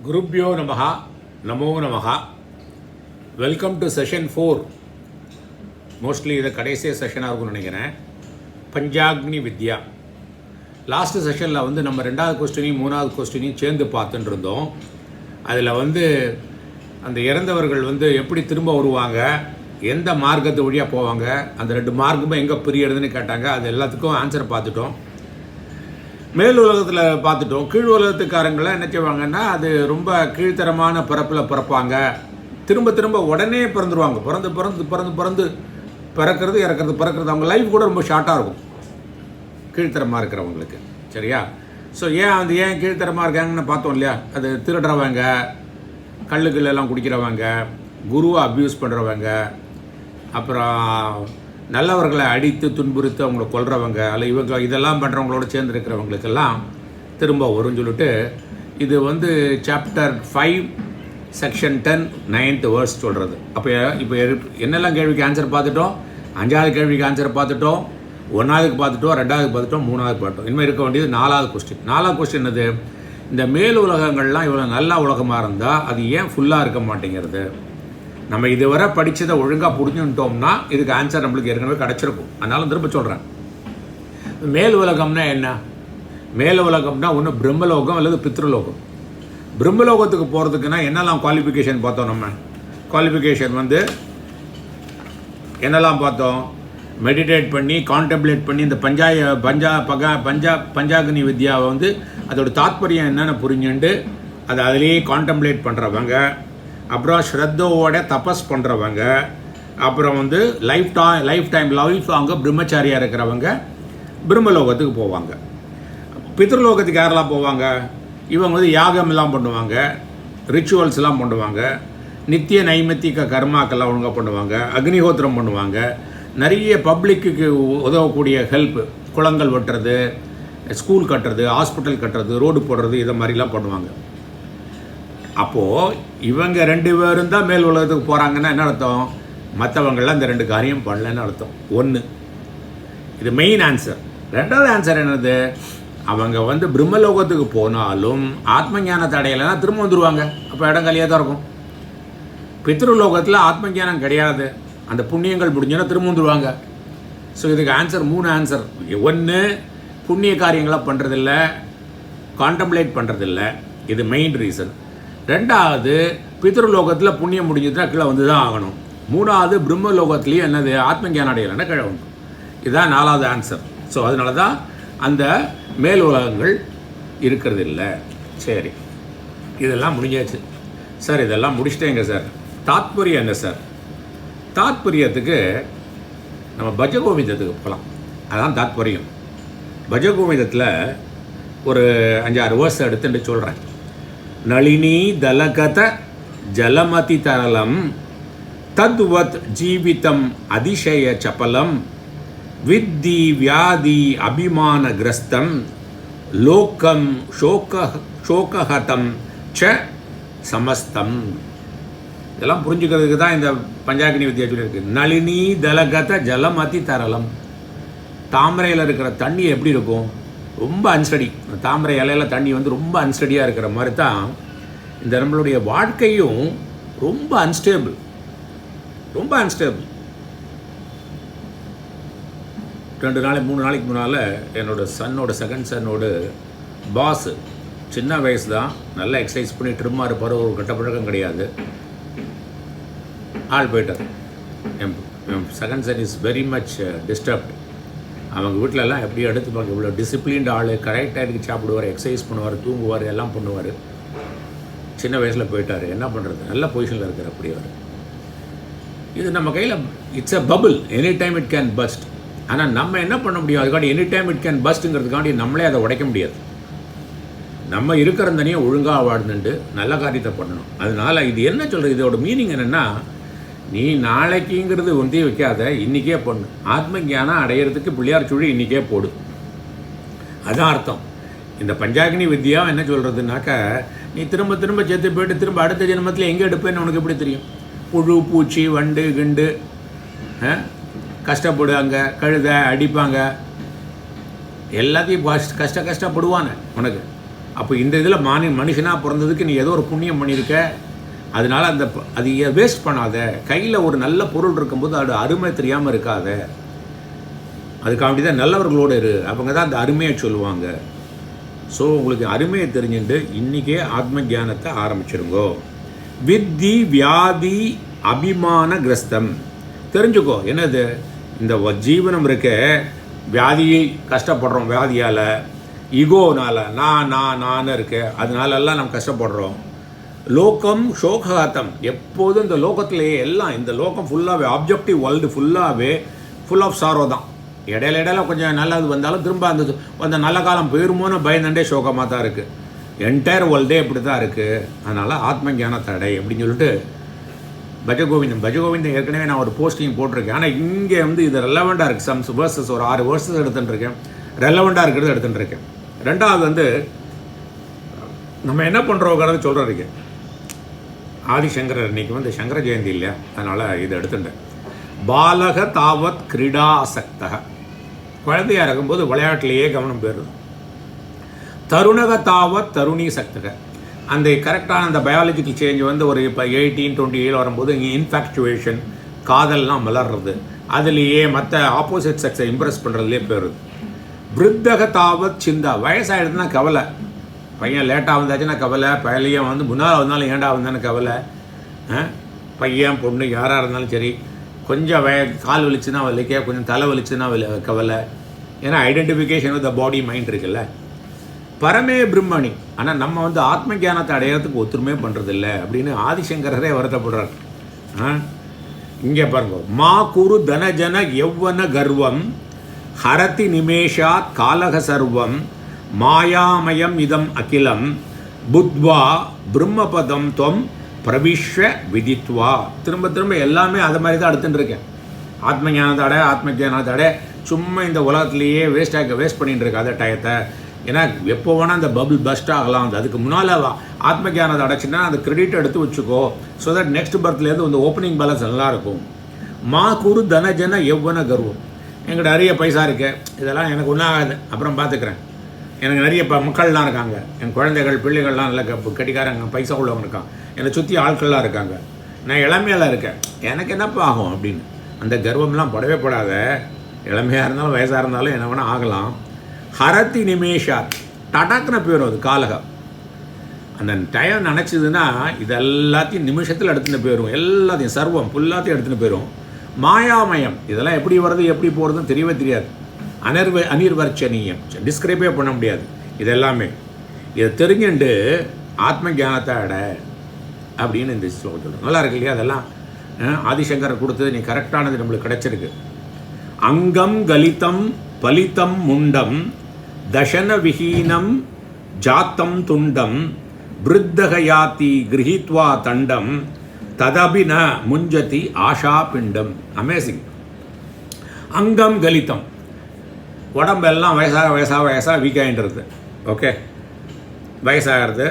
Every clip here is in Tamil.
குருப்யோ நமஹ நமோ நமஹ. Welcome to session 4. மோஸ்ட்லி இதை கடைசிய செஷனாக இருக்கும்னு நினைக்கிறேன். பஞ்சாக்னி வித்யா. லாஸ்ட்டு செஷனில் வந்து நம்ம 2வது கொஸ்டினையும் 3வது கொஸ்டினையும் சேர்ந்து பார்த்துட்டு இருந்தோம். அதில் வந்து அந்த இறந்தவர்கள் வந்து எப்படி திரும்ப வருவாங்க, எந்த மார்க்கத்து வழியாக போவாங்க, அந்த 2 மார்க்கமும் எங்கே பிரியறதுன்னு கேட்டாங்க. அது எல்லாத்துக்கும் ஆன்சர் பார்த்துட்டோம். மேல் உலகத்தில் பார்த்துட்டோம். கீழ் உலகத்துக்காரங்களாம் என்ன செய்வாங்கன்னா, அது ரொம்ப கீழ்த்தரமான பிறப்பில் பிறப்பாங்க. திரும்ப திரும்ப உடனே பிறந்துருவாங்க. பிறந்து பிறக்கிறது பிறக்கிறது அவங்க லைஃப் கூட ரொம்ப ஷார்ட்டாக இருக்கும் கீழ்த்தரமாக இருக்கிறவங்களுக்கு. சரியா? ஸோ ஏன் கீழ்த்தரமாக இருக்காங்கன்னு பார்த்தோம் இல்லையா? அது திருடுறவங்க, கல்லுக்கெல்லாம் குடிக்கிறவங்க, குருவை அப்யூஸ் பண்ணுறவங்க, அப்புறம் நல்லவர்களை அடித்து துன்புறுத்து அவங்கள கொல்றவங்க, அல்ல இவங்க இதெல்லாம் பண்ணுறவங்களோட சேர்ந்து இருக்கிறவங்களுக்கெல்லாம் திரும்ப வரும்னு சொல்லிட்டு, இது வந்து சாப்டர் 5 செக்ஷன் 10 9th verse சொல்கிறது. அப்போ என்னெல்லாம் கேள்விக்கு ஆன்சர் பார்த்துட்டோம்? 5வது கேள்விக்கு ஆன்சர் பார்த்துட்டோம், 1வதுக்கு பார்த்துட்டோம், 2வதுக்கு பார்த்துட்டோம், 3வதுக்கு பார்த்துட்டோம். இனிமேல் இருக்க வேண்டியது 4வது கொஸ்டின். 4வது கொஸ்டின் என்னது? இந்த மேல் உலகங்கள்லாம் இவ்வளோ நல்ல உலகமாக இருந்தால் அது ஏன் ஃபுல்லாக இருக்க மாட்டேங்கிறது? நம்ம இதுவரை படித்ததை ஒழுங்காக புரிஞ்சுட்டோம்னா இதுக்கு ஆன்சர் நம்மளுக்கு ஏற்கனவே கிடச்சிருக்கும். அதனால திரும்ப சொல்கிறேன். மேல் உலகம்னா என்ன? மேல் உலகம்னா ஒன்று பிரம்மலோகம் அல்லது பித்ருலோகம். பிரம்மலோகத்துக்கு போகிறதுக்குன்னா என்னெல்லாம் குவாலிஃபிகேஷன் பார்த்தோம்? நம்ம குவாலிஃபிகேஷன் வந்து என்னெல்லாம் பார்த்தோம்? மெடிடேட் பண்ணி கான்டெம்ப்ளேட் பண்ணி இந்த பஞ்சாக்னி வித்யாவை வந்து அதோட தாத்பரியம் என்னென்னு புரிஞ்சுண்டு அதை அதிலேயே கான்டெம்ப்ளேட் பண்ணுறவங்க, அப்புறம் ஸ்ரத்தோவோட தபஸ் பண்ணுறவங்க, அப்புறம் வந்து லைஃப் டைம் அங்கே பிரம்மச்சாரியாக இருக்கிறவங்க பிரம்மலோகத்துக்கு போவாங்க. பித்ருலோகத்துக்கு யாரெல்லாம் போவாங்க? இவங்க வந்து யாகமெல்லாம் பண்ணுவாங்க, ரிச்சுவல்ஸ்லாம் பண்ணுவாங்க, நித்திய நைமித்திக கர்மாக்கெல்லாம் ஒழுங்காக பண்ணுவாங்க, அக்னிஹோத்திரம் பண்ணுவாங்க, நிறைய பப்ளிக்கு உதவக்கூடிய ஹெல்ப், குளங்கள் வெட்டுறது, ஸ்கூல் கட்டுறது, ஹாஸ்பிட்டல் கட்டுறது, ரோடு போடுறது, இதை மாதிரிலாம் பண்ணுவாங்க. அப்போது இவங்க 2 பேரும் தான் மேல் உலகத்துக்கு போகிறாங்கன்னா என்ன அர்த்தம்? மற்றவங்களாம் இந்த 2 காரியம் பண்ணலன்னு அர்த்தம். 1 இது மெயின் ஆன்சர். 2வது ஆன்சர் என்னது? அவங்க வந்து பிரம்மலோகத்துக்கு போனாலும் ஆத்ம ஞானத்தை அடையலைன்னா திரும்ப வந்துடுவாங்க. அப்போ இடம் காலியாக தான் இருக்கும். பித்ருலோகத்தில் ஆத்ம ஞானம் கிடையாது, அந்த புண்ணியங்கள் முடிஞ்சோன்னா திரும்ப வந்துடுவாங்க. ஸோ இதுக்கு ஆன்சர் 3 ஆன்சர். 1 புண்ணிய காரியங்களாக பண்ணுறதில்ல, கான்டம்ப்ளேட் பண்ணுறதில்ல, இது மெயின் ரீசன். 2வது பித்ருலோகத்தில் புண்ணியம் முடிஞ்சதுன்னா கீழே வந்து தான் ஆகணும். 3வது பிரம்மலோகத்துலேயும் என்னது? ஆத்ம ஞானம் அடையலைன்னா கீழே வந்துடும். இதுதான் 4வது ஆன்சர். ஸோ அதனால தான் அந்த மேல் உலகங்கள் இருக்கிறது இல்லை. சரி, இதெல்லாம் முடிஞ்சாச்சு சார். இதெல்லாம் முடிச்சிட்டேங்க சார். தாத்பரியம் என்ன சார்? தாத்பரியத்துக்கு நம்ம பஜகோவிந்தத்துக்கு போகலாம். அதுதான் தாத்பரியம். பஜகோவிந்தத்தில் ஒரு 5-6 வேர்ஸ் எடுத்துட்டு சொல்கிறேன். நளினி தலகத ஜலமதி தரலம் தத்வத் ஜீவிதம் அதிசய சபலம் வித்தி வியாதி அபிமான கிரஸ்தம் லோகம் சோகஹதம் ச சமஸ்தம். இதெல்லாம் புரிஞ்சுக்கிறதுக்கு தான் இந்த பஞ்சாக்னி வித்யா சொல்லியிருக்கு. நளினி தலகத ஜலமதி தரலம். தாமரையில் இருக்கிற தண்ணி எப்படி இருக்கும்? ரொம்ப அன்ஸ்டடி. தாமரை இலையில் தண்ணி வந்து ரொம்ப அன்ஸ்டடியாக இருக்கிற மாதிரி தான் இந்த நம்மளுடைய வாழ்க்கையும் ரொம்ப அன்ஸ்டேபிள். 2 நாளைக்கு 3 நாளைக்கு முன்னால் என்னோட செகண்ட் சன்னோட பாஸ், சின்ன வயசு தான், நல்லா எக்ஸசைஸ் பண்ணி ட்ரிம்மாக இருப்பார், ஒரு கட்ட பழக்கம் கிடையாது, ஆள் போயிட்டார். என் second son is very much disturbed. அவங்க வீட்டிலலாம் எப்படி எடுத்துப்பாங்க, இவ்வளோ டிசிப்ளின்டு ஆள், கரெக்ட் டைத்துக்கு சாப்பிடுவார், எக்ஸசைஸ் பண்ணுவார், தூங்குவார், எல்லாம் பண்ணுவார். சின்ன வயசில் போயிட்டார். என்ன பண்ணுறது? நல்ல பொசிஷனில் இருக்கிற அப்படி அவர். இது நம்ம கையில் it's a bubble, any time it can first. ஆனால் நம்ம என்ன பண்ண முடியும்? அதுக்காண்டி எனி டைம் இட் கேன் பஸ்ட்டுங்கிறதுக்காண்டி நம்மளே அதை உடைக்க முடியாது. நம்ம இருக்கிற தனியாக ஒழுங்காக வாழ்ந்துட்டு நல்ல காரியத்தை பண்ணணும். அதனால் இது என்ன சொல்கிறது? இதோட மீனிங் என்னென்னா, நீ நாளைக்குங்கிறது ஒன்றே வைக்காத, இன்றைக்கே பண்ணு. ஆத்ம ஞானம் அடையிறதுக்கு பிள்ளையார் சுழி இன்றைக்கே போடு. அதான் அர்த்தம். இந்த பஞ்சாக்னி வித்யா என்ன சொல்கிறதுனாக்க, நீ திரும்ப திரும்ப சேர்த்து போய்ட்டு திரும்ப அடுத்த ஜென்மத்தில் எங்கே எடுப்பேன்னு உனக்கு எப்படி தெரியும்? புழு பூச்சி வண்டு கிண்டு கஷ்டப்படுவாங்க, கழுத அடிப்பாங்க, எல்லாத்தையும் கஷ்டப்படுவானே உனக்கு. அப்போ இந்த இதில் மனுஷனாக பிறந்ததுக்கு நீ ஏதோ ஒரு புண்ணியம் பண்ணியிருக்க, அதனால அது வேஸ்ட் பண்ணாத. கையில் ஒரு நல்ல பொருள் இருக்கும்போது அது அருமை தெரியாமல் இருக்காத. அதுக்காக தான் நல்லவர்களோடு இரு, அவங்க தான் அந்த அருமையை சொல்லுவாங்க. ஸோ உங்களுக்கு அருமையை தெரிஞ்சுட்டு இன்றைக்கே ஆத்ம ஞானத்தை ஆரம்பிச்சிருங்கோ. வித்தி வியாதி அபிமான கிரஸ்தம் தெரிஞ்சுக்கோ. என்னது இந்த ஜீவனம் இருக்க, வியாதியை கஷ்டப்படுறோம், வியாதியால் ஈகோனால் நான் இருக்கு, அதனாலெல்லாம் நம்ம கஷ்டப்படுறோம். லோகம் சோகாத்தம், எப்போதும் இந்த லோகத்திலேயே எல்லாம், இந்த லோகம் ஃபுல்லாகவே ஆப்ஜெக்டிவ் வேர்ல்டு ஃபுல்லாகவே ஃபுல் ஆஃப் சாரோ தான். இடையில கொஞ்சம் நல்லது வந்தாலும் திரும்ப அந்த நல்ல காலம் போயிருமோன்னு பயந்துட்டே சோகமாக தான் இருக்குது. என்டையர் வேர்ல்டே இப்படி தான் இருக்குது. அதனால் ஆத்ம ஞான தடை அப்படின்னு சொல்லிட்டு பஜகோவிந்தம் ஏற்கனவே நான் ஒரு போஸ்டிங் போட்டிருக்கேன். ஆனால் இங்கே இது ரெலவெண்ட்டாக இருக்குது. சம்ஸ் வேர்சஸ் ஒரு 6 வேர்சஸ் எடுத்துட்டுருக்கேன், ரெலவெண்ட்டாக இருக்கிறது எடுத்துட்டுருக்கேன். ரெண்டாவது நம்ம என்ன பண்ணுறோங்கிறத சொல்கிறதுக்கு ஆதிசங்கரர் இன்னைக்கு சங்கர ஜெயந்தி இல்லையா, அதனால் இதை எடுத்துட்டேன். பாலக தாவத் கிரீடா அசக்தக, குழந்தையாக இருக்கும்போது விளையாட்டிலேயே கவனம் போயிடுது. தருணக தாவத் தருணி சக்தக, அந்த கரெக்டான அந்த பயாலஜிக்கல் சேஞ்ச் ஒரு இப்போ 18-27 வரும்போது இங்கே இன்ஃபேக்சுவேஷன், காதல்லாம் மலர்றது, அதுலேயே மற்ற ஆப்போசிட் செக்ஸை இம்ப்ரெஸ் பண்ணுறதுலேயே போயிடுது. விருத்தக தாவத் சிந்தா, வயசாகிடுதுன்னா கவலை, பையன் லேட்டாக வந்தாச்சுன்னா கவலை, பையன் முன்னால் வந்தாலும் ஏண்டா வந்தானு கவலை, பையன் பொண்ணு யாராக இருந்தாலும் சரி, கொஞ்சம் கால் வலிச்சுன்னா வலிக்க, கொஞ்சம் தலை வலிச்சுன்னா கவலை. ஏன்னா identification with the body mind இருக்குல்ல. பரமே பிரம்மணி, ஆனால் நம்ம ஆத்ம ஞானத்தை அடையிறதுக்கு ஒத்துருமே பண்ணுறதில்ல அப்படின்னு ஆதிசங்கரரே வருத்தப்படுறார். இங்கே பாருங்க, மா குரு தனஜன யௌவன கர்வம் ஹரதி நிமேஷாத் காலக சர்வம் மாயாமயம் இதம் அகிலம் புத்வா பிரம்மபதம் தொம் பிரவிஷ்வ விதித்வா. திரும்ப எல்லாமே அது மாதிரி தான் எடுத்துட்டு இருக்கேன். ஆத்ம ஞானத்தடை, ஆத்ம ஞானத்தடை, சும்மா இந்த உலகத்துலேயே வேஸ்ட் பண்ணிட்டு இருக்கு அதை டயத்தை. ஏன்னா எப்போ வேணால் அந்த பபுள் பஸ்ட் ஆகலாம். அதுக்கு முன்னால் ஆத்ம ஞானத்தை அடைச்சின்னா அந்த கிரெடிட் எடுத்து வச்சுக்கோ. ஸோ தட் நெக்ஸ்ட் பர்த்லேருந்து இந்த ஓப்பனிங் பேலன்ஸ் நல்லாயிருக்கும். மா குரு தனஜன யௌவன கர்வம், எங்கிட்ட நிறைய பைசா இருக்கு, இதெல்லாம் எனக்கு ஒன்றும் ஆகாது, அப்புறம் பார்த்துக்கிறேன். எனக்கு நிறைய மக்கள்லாம் இருக்காங்க, என் குழந்தைகள் பிள்ளைகள்லாம் நல்ல கட்டிக்காரங்க பைசா உள்ளவங்க இருக்காங்க, என்னை சுற்றி ஆட்கள்லாம் இருக்காங்க, நான் இளமையாக இருக்கேன், எனக்கு என்னப்பா ஆகும் அப்படின்னு அந்த கர்வம்லாம் படவே படாத. இளமையாக இருந்தாலும் வயசாக இருந்தாலும் என்ன வேணால் ஆகலாம். ஹரத்தி நிமேஷா, டடாக்குன போயிடும் அது காலகம். அந்த டைம் நினச்சிதுன்னா இது எல்லாத்தையும் நிமிஷத்தில் எடுத்துன்னு போயிடும், எல்லாத்தையும் சர்வம் ஃபுல்லாத்தையும் எடுத்துன்னு போயிடும். மாயாமயம், இதெல்லாம் எப்படி வருது எப்படி போகிறதுன்னு தெரியவே தெரியாது. அனிர்வர்ச்சனீயம், டிஸ்கிரைபே பண்ண முடியாது. இது எல்லாமே இதை தெரிஞ்சுட்டு ஆத்ம ஞானத்தை அட அப்படின்னு இந்த ஸ்லோகம் சொல்கிறோம். நல்லா இருக்கு இல்லையா? அதெல்லாம் ஆதிசங்கர் கொடுத்தது நீ கரெக்டானது நம்மளுக்கு கிடைச்சிருக்கு. அங்கம் கலிதம் பலிதம் முண்டம் தசன விஹீனம் ஜாத்தம் துண்டம் விருத்தகயாத்தி கிரகித்வா தண்டம் ததபின முஞ்சதி ஆஷா பிண்டம். அமேசிங். அங்கம் கலிதம், உடம்பெல்லாம் வயசாக வீக் ஆகின்றது. ஓகே, வயசாகிறது,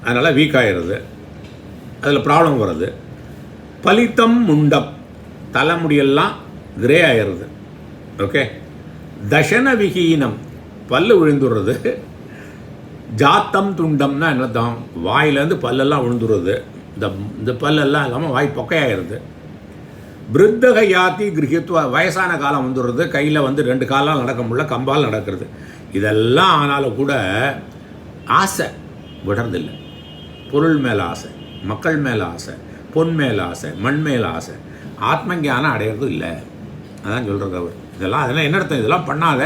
அதனால் வீக் ஆகிடுறது, அதில் ப்ராப்ளம் வருது. பலித்தம் முண்டம், தலைமுடியெல்லாம் கிரே ஆகிடுறது. ஓகே, தசன விஹீனம், பல்லு விழுந்துடுறது. ஜாத்தம் துண்டம்னா என்னதான், வாயிலேருந்து பல்லெல்லாம் விழுந்துடுறது. இந்த பல்லெல்லாம் இல்லாமல் வாய் பொக்கையாகிறது. விருத்தக யாத்தி கிரகித்வா, வயசான காலம் வந்துடுறது, கையில் 2 காலால் நடக்க முடியல, கம்பால் நடக்கிறது. இதெல்லாம் ஆனாலும் கூட ஆசை விடுறதில்லை. பொருள் மேலே ஆசை, மக்கள் மேலே ஆசை, பொன் மேலே ஆசை, மண் மேலே ஆசை, ஆத்ம ஞானம் அடையிறது இல்லை. அதான் சொல்கிறது அவர். அதெல்லாம் என்ன அர்த்தம்? இதெல்லாம் பண்ணாத,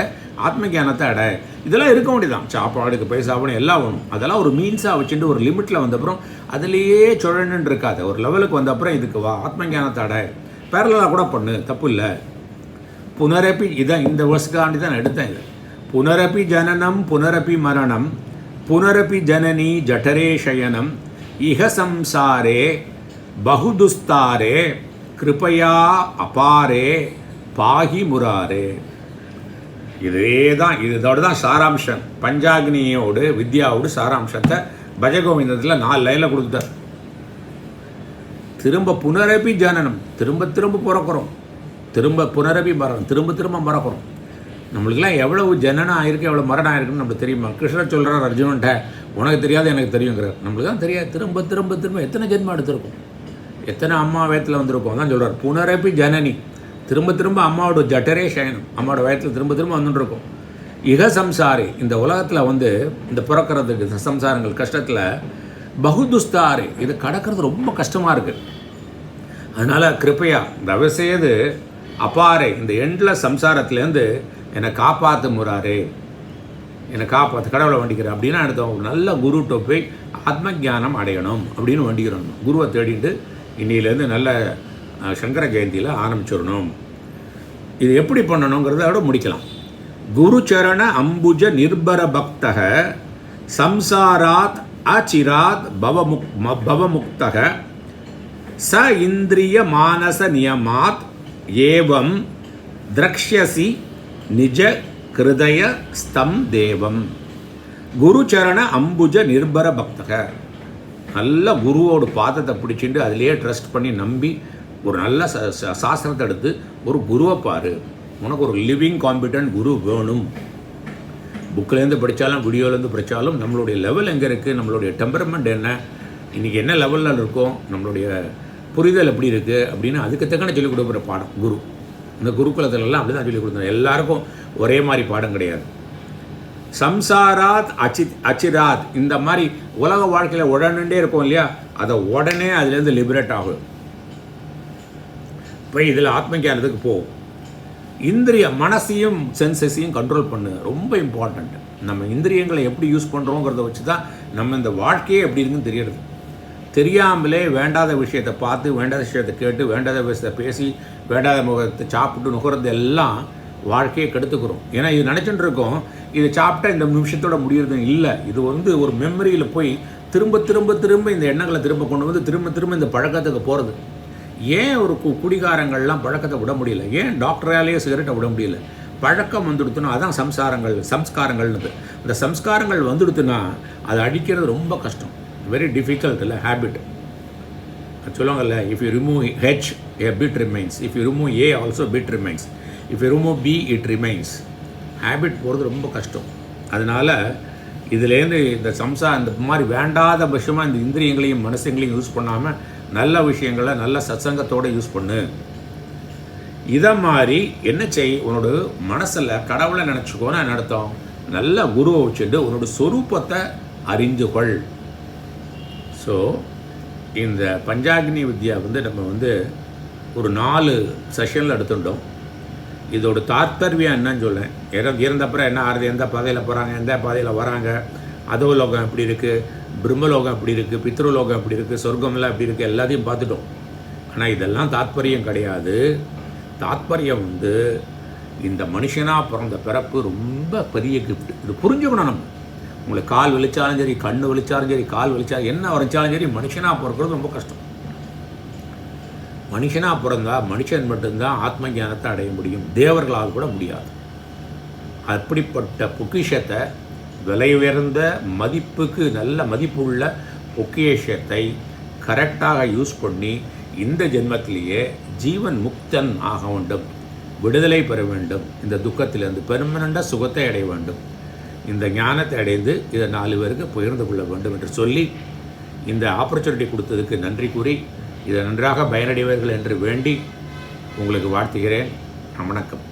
ஆத்ம ஞானத்தை அடை. இதெல்லாம் இருக்க வேண்டியதான். சாப்பாடுக்கு பைசாப்புன்னு எல்லாம் வேணும். அதெல்லாம் ஒரு மீன்ஸாக வச்சுட்டு ஒரு லிமிட்டில் வந்தப்புறம் அதுலேயே சுழன்னு இருக்காது. ஒரு லெவலுக்கு வந்தப்புறம் இதுக்கு வா, ஆத்ம ஞானத்தை அடை. பேரலாக கூட பண்ணு, தப்பு இல்லை. புனரப்பி, இதான் இந்த வருஷக்காண்டி தான் நான் எடுத்தேன் இது. புனரப்பி ஜனனம் புனரப்பி மரணம் புனரப்பி ஜனனி ஜடரே சயனம் இஹ சம்சாரே பகுதுஸ்தாரே கிருபையா அபாரே பாகி முராரே. இதோட தான் சாராம்சம். பஞ்சாக்னியோடு வித்யாவோடு சாராம்சத்தை பஜகோவிந்தத்தில் 4 லைனில் கொடுத்தார். திரும்ப புனரப்பி ஜனனம், திரும்ப பிறக்கிறோம், புனரப்பி மரணம், திரும்ப மறக்கிறோம். நம்மளுக்கெல்லாம் எவ்வளவு ஜனனம் ஆயிருக்கு, எவ்வளோ மரணம் ஆயிருக்குன்னு நம்மளுக்கு தெரியுமா? கிருஷ்ணர் சொல்கிறார் அர்ஜுனன்ட்ட, உனக்கு தெரியாது எனக்கு தெரியுங்கிறார். நம்மளுக்கு தான் தெரியாது. திரும்ப திரும்ப திரும்ப எத்தனை ஜென்மம் எடுத்திருக்கோம், எத்தனை அம்மா வயத்தில் வந்திருக்கோம். அதான் சொல்கிறார் புனரப்பி ஜனனி. திரும்ப திரும்ப அம்மாவோட ஜட்டரே சயனம், அம்மாவோட வயத்தில் திரும்ப திரும்ப வந்துட்டுருக்கோம். இக சம்சாரி, இந்த உலகத்தில் வந்து இந்த பிறக்கிறதுக்கு சம்சாரங்கள் கஷ்டத்தில் பகுதுஸ்தாரி, இது கடக்கிறது ரொம்ப கஷ்டமாக இருக்குது. அதனால் கிருப்பையா தவசேது அப்பாரே, இந்த எண்டில் சம்சாரத்துலேருந்து என்னை காப்பாற்று முறாரே, என்னை காப்பாற்று, கடவுளை வண்டிக்கிறேன் அப்படின்னா அடுத்த ஒரு நல்ல குருட்ட போய் ஆத்ம ஜானம் அடையணும் அப்படின்னு வண்டிக்கிறோம். குருவை தேடிட்டு இன்னிலேருந்து நல்ல சங்கர ஜெயந்தியில் ஆரம்பிச்சிடணும். இது எப்படி பண்ணணுங்கிறத முடிக்கலாம். குரு சரண அம்புஜ நிர்பர பக்தக சம்சாராத் அச்சிராத் பவமுக்தக ச இந்திரிய மானச நியமாத் ஏவம் திரக்ஷ்யசி நிஜ கிருதய ஸ்தம் தேவம். குரு சரண அம்புஜ நிர்பர பக்தக, நல்ல குருவோட பாதத்தை பிடிச்சிட்டு அதிலேயே ட்ரஸ்ட் பண்ணி நம்பி ஒரு நல்ல சாஸ்திரத்தை எடுத்து ஒரு குருவை பாரு. உனக்கு ஒரு லிவிங் காம்பிடன்ட் குரு வேணும். புக்கிலேருந்து படித்தாலும் வீடியோலேருந்து படித்தாலும் நம்மளுடைய லெவல் எங்கே இருக்குது, நம்மளுடைய டெம்பரமெண்ட் என்ன, இன்றைக்கி என்ன லெவலில் இருக்கோம், நம்மளுடைய புரிதல் எப்படி இருக்குது அப்படின்னு அதுக்கு தக்கன சொல்லிக் கொடுக்குற பாடம் குரு. இந்த குருகுலத்திலெல்லாம் அப்படி தான் சொல்லிக் கொடுத்தோம். எல்லாருக்கும் ஒரே மாதிரி பாடம் கிடையாது. சம்சாராத் அச்சிராத், இந்த மாதிரி உலக வாழ்க்கையில் உடனே இருக்கும் இல்லையா, அதை உடனே அதுலேருந்து லிபரேட் ஆகும். போய் இதில் ஆத்மஞானத்துக்கு போகும். இந்திரிய மனசையும் சென்சஸையும் கண்ட்ரோல் பண்ணு, ரொம்ப இம்பார்ட்டண்ட். நம்ம இந்திரியங்களை எப்படி யூஸ் பண்ணுறோங்கிறத வச்சு தான் நம்ம இந்த வாழ்க்கையே எப்படி இருக்குன்னு தெரியறது. தெரியாமலே வேண்டாத விஷயத்தை பார்த்து, வேண்டாத விஷயத்தை கேட்டு, வேண்டாத விஷயத்தை பேசி, வேண்டாத முகத்தை சாப்பிட்டு நுகர்றது எல்லாம் வாழ்க்கையை கெடுத்துக்கிறோம். ஏன்னா இது நினச்சிட்டு இருக்கோம், இதை சாப்பிட்டா இந்த நிமிஷத்தோட முடியறது இல்லை. இது வந்து ஒரு மெமரியில் போய் திரும்ப திரும்ப திரும்ப இந்த எண்ணங்களை திரும்ப கொண்டு வந்து திரும்ப திரும்ப இந்த பழக்கத்துக்கு போகிறது. ஏன் ஒரு குடிகாரங்கள்லாம் பழக்கத்தை விட முடியல? ஏன் டாக்டராலேயே சிகரெட்டை விட முடியல? பழக்கம் வந்துடுத்துனா அதான் சம்ஸ்காரங்கள்னு. இந்த சம்ஸ்காரங்கள் வந்துடுத்துனா அதை அடிக்கிறது ரொம்ப கஷ்டம், வெரி டிஃபிகல்ட். இல்லை ஹேபிட் சொல்லுவாங்கல்ல, if you remove H A bit remains, if you remove A also bit remains, if you remove be it remains. Habit போகிறது ரொம்ப கஷ்டம். அதனால் இதுலேருந்து இந்த இந்த மாதிரி வேண்டாத விஷயமாக இந்த இந்திரியங்களையும் மனசுங்களையும் யூஸ் பண்ணாமல் நல்ல விஷயங்களை நல்ல சத்சங்கத்தோடு யூஸ் பண்ணு. இதை மாதிரி என்ன செய், உன்னோட மனசில் கடவுளை நினச்சிக்கோன்னு அர்த்தம். நல்ல குருவை வச்சுட்டு உன்னோட சொரூபத்தை அறிந்துகொள். ஸோ இந்த பஞ்சாக்னி வித்யா வந்து நம்ம வந்து ஒரு 4 செஷனில் எடுத்துட்டோம். இதோட தாத்பரியம் என்னன்னு சொல்லேன். இறந்தப்புறம் என்ன ஆறுது, எந்த பாதையில் போகிறாங்க, எந்த பாதையில் வராங்க, அதோலோகம் எப்படி இருக்குது, பிரம்மலோகம் எப்படி இருக்குது, பித்ருலோகம் எப்படி இருக்குது, சொர்க்கம்லாம் எப்படி இருக்குது, எல்லாத்தையும் பார்த்துட்டோம். ஆனால் இதெல்லாம் தாத்பரியம் கிடையாது. தாத்பரியம் வந்து இந்த மனுஷனாக பிறந்த பிறப்பு ரொம்ப பெரிய கிஃப்ட். இது புரிஞ்சுக்கணும். நம்ம உங்களுக்கு கால் வலிச்சாலும் சரி, கண்ணு வலிச்சாலும் சரி, கால் வலிச்சாலும் என்ன வரைச்சாலும் சரி, மனுஷனாக பிறக்கிறது ரொம்ப கஷ்டம். மனுஷனாக பிறந்தா மனுஷன் மட்டும்தான் ஆத்ம ஞானத்தை அடைய முடியும், தேவர்களால் கூட முடியாது. அப்படிப்பட்ட பொக்கிஷத்தை, விலை உயர்ந்த மதிப்புக்கு நல்ல மதிப்புள்ள பொக்கிஷத்தை கரெக்டாக யூஸ் பண்ணி இந்த ஜென்மத்திலேயே ஜீவன் முக்தன் ஆக வேண்டும், விடுதலை பெற வேண்டும், இந்த துக்கத்திலிருந்து பெர்மனண்டாக சுகத்தை அடைய வேண்டும், இந்த ஞானத்தை அடைந்து இதை 4 பேருக்கு பகிர்ந்து கொள்ள வேண்டும் என்று சொல்லி இந்த ஆப்பர்ச்சுனிட்டி கொடுத்ததுக்கு நன்றி கூறி இதை நன்றாக பயனடைவர்கள் என்று வேண்டி உங்களுக்கு வாழ்த்துகிறேன். வணக்கம்.